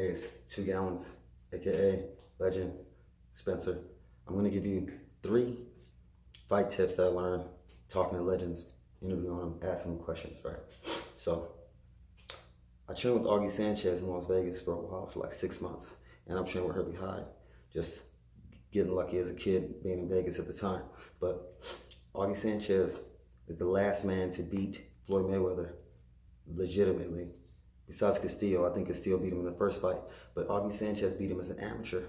Hey, it's 2 Gallons, aka Legend Spencer. I'm gonna give you 3 fight tips that I learned talking to legends, interviewing them, asking them questions, right? So, I trained with Augie Sanchez in Las Vegas for a while, for like 6 months, and I'm training with her behind, just getting lucky as a kid being in Vegas at the time. But Augie Sanchez is the last man to beat Floyd Mayweather legitimately. Besides Castillo, I think Castillo beat him in the first fight, but Augie Sanchez beat him as an amateur.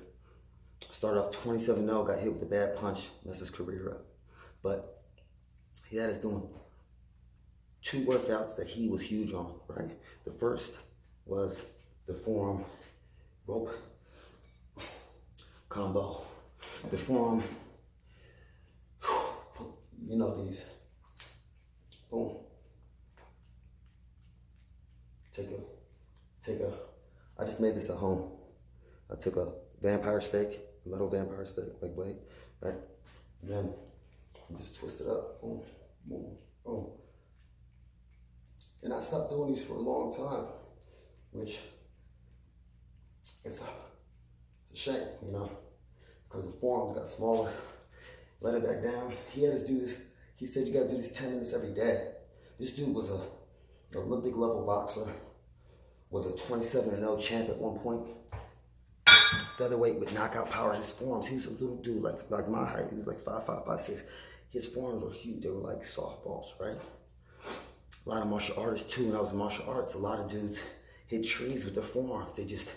Started off 27-0, got hit with a bad punch, messed his career up. But he had us doing 2 workouts that he was huge on, right? The first was the forearm rope combo. The forearm, you know these. Boom. I just made this at home. I took a vampire steak, a metal vampire steak, like blade, right? And then I just twist it up, boom, boom, boom. And I stopped doing these for a long time, which it's a shame, you know, because the forearms got smaller. Let it back down. He had us do this. He said you gotta do this 10 minutes every day. This dude was an Olympic level boxer, was a 27-0 champ at one point. Featherweight with knockout power. His forearms, he was a little dude, like my height. He was like 5'5", 5'6". His forearms were huge. They were like softballs, right? A lot of martial artists too. When I was in martial arts, a lot of dudes hit trees with their forearms. They just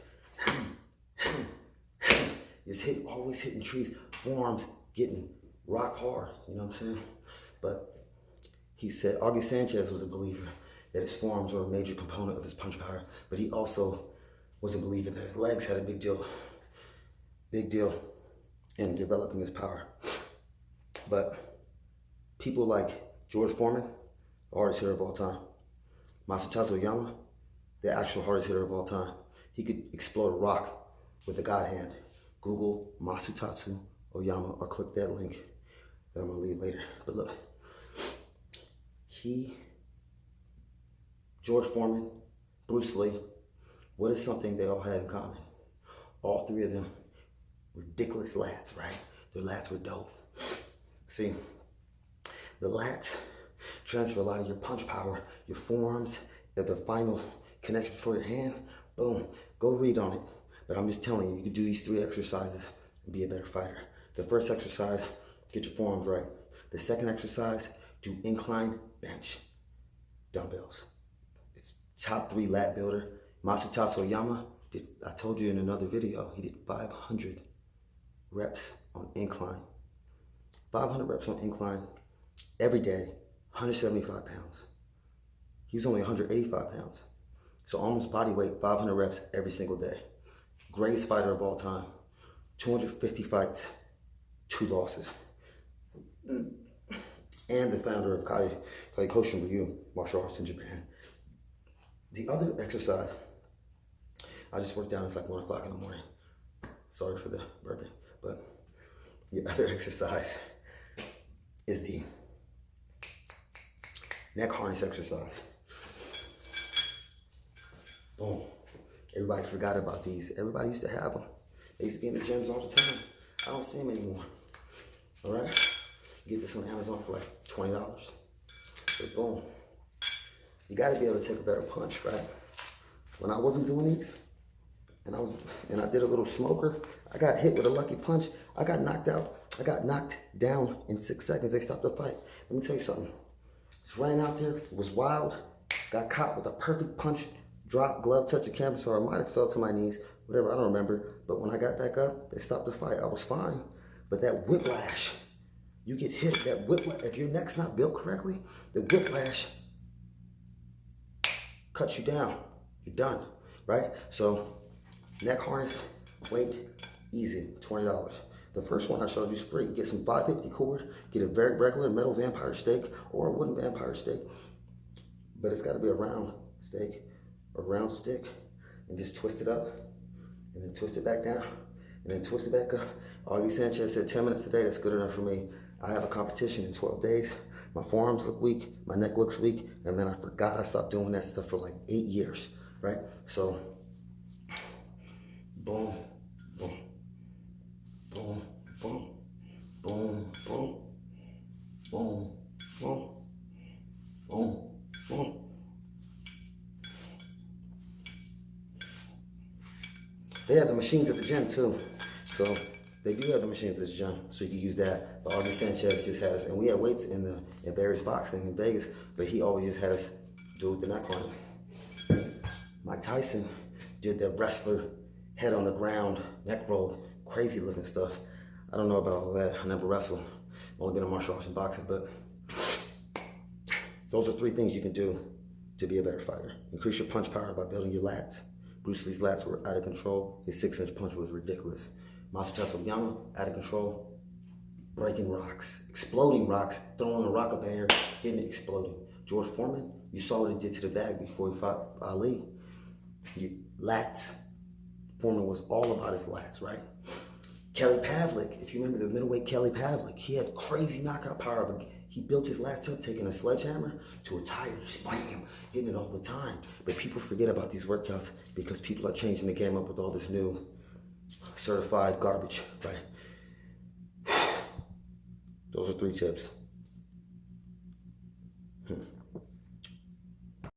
always hitting trees. Forearms getting rock hard, you know what I'm saying? But he said Augie Sanchez was a believer that his forearms were a major component of his punch power, but he also was a believer that his legs had a big deal in developing his power. But people like George Foreman, the hardest hitter of all time, Masatsu Oyama, the actual hardest hitter of all time, he could explode a rock with a god hand. Google Masatsu Oyama or click that link that I'm gonna leave later. But look, George Foreman, Bruce Lee, what is something they all had in common? All 3 of them, ridiculous lats, right? Their lats were dope. See, the lats transfer a lot of your punch power, your forearms, at the final connection before your hand, boom, go read on it. But I'm just telling you, you can do these 3 exercises and be a better fighter. The first exercise, get your forearms right. The second exercise, do incline bench dumbbells. It's top 3 lat builder. Masatsu Oyama did, I told you in another video, he did 500 reps on incline. 500 reps on incline every day, 175 pounds. He was only 185 pounds. So almost body weight, 500 reps every single day. Greatest fighter of all time. 250 fights, 2 losses. And the founder of Kai Koshin Ryu, martial arts in Japan. The other exercise, I just worked out, it's like 1 o'clock in the morning. Sorry for the bourbon, but the other exercise is the neck harness exercise. Boom. Everybody forgot about these. Everybody used to have them. They used to be in the gyms all the time. I don't see them anymore. All right? You get this on Amazon for like $20. But boom. You gotta be able to take a better punch, right? When I wasn't doing these, and I did a little smoker, I got hit with a lucky punch. I got knocked out. I got knocked down in 6 seconds. They stopped the fight. Let me tell you something. Just ran out there, it was wild, got caught with a perfect punch, dropped, glove, touched the canvas, or I might have fell to my knees, whatever, I don't remember. But when I got back up, they stopped the fight. I was fine. But that whiplash, you get hit, that whiplash, if your neck's not built correctly, the whiplash cuts you down. You're done, right? So, neck harness, weight, easy, $20. The first one I showed you is free. Get some 550 cord, get a very regular metal vampire steak or a wooden vampire steak, but it's gotta be a round steak or round stick, and just twist it up, and then twist it back down, and then twist it back up. Augie Sanchez said 10 minutes a day, that's good enough for me. I have a competition in 12 days. My forearms look weak, my neck looks weak, and then I forgot I stopped doing that stuff for like 8 years, right? So boom, boom, boom, boom, boom, boom, boom, boom, boom, boom. They have the machines at the gym too. So they do have the machines at this gym. So you can use that. But August Sanchez just had us, and we had weights in Barry's boxing in Vegas, but he always just had us do the neck runs. Mike Tyson did the wrestler head on the ground, neck roll, crazy looking stuff. I don't know about all that. I never wrestled. I've only been in martial arts and boxing, but those are 3 things you can do to be a better fighter. Increase your punch power by building your lats. Bruce Lee's lats were out of control. His 6-inch punch was ridiculous. Masato Yama, out of control, breaking rocks, exploding rocks, throwing a rock up in the air, hitting it, exploding. George Foreman, you saw what he did to the bag before he fought Ali. Lats. Foreman was all about his lats, right? Kelly Pavlik, if you remember the middleweight Kelly Pavlik, he had crazy knockout power, but he built his lats up, taking a sledgehammer to a tire, bam, hitting it all the time. But people forget about these workouts because people are changing the game up with all this new certified garbage, right? Those are 3 tips.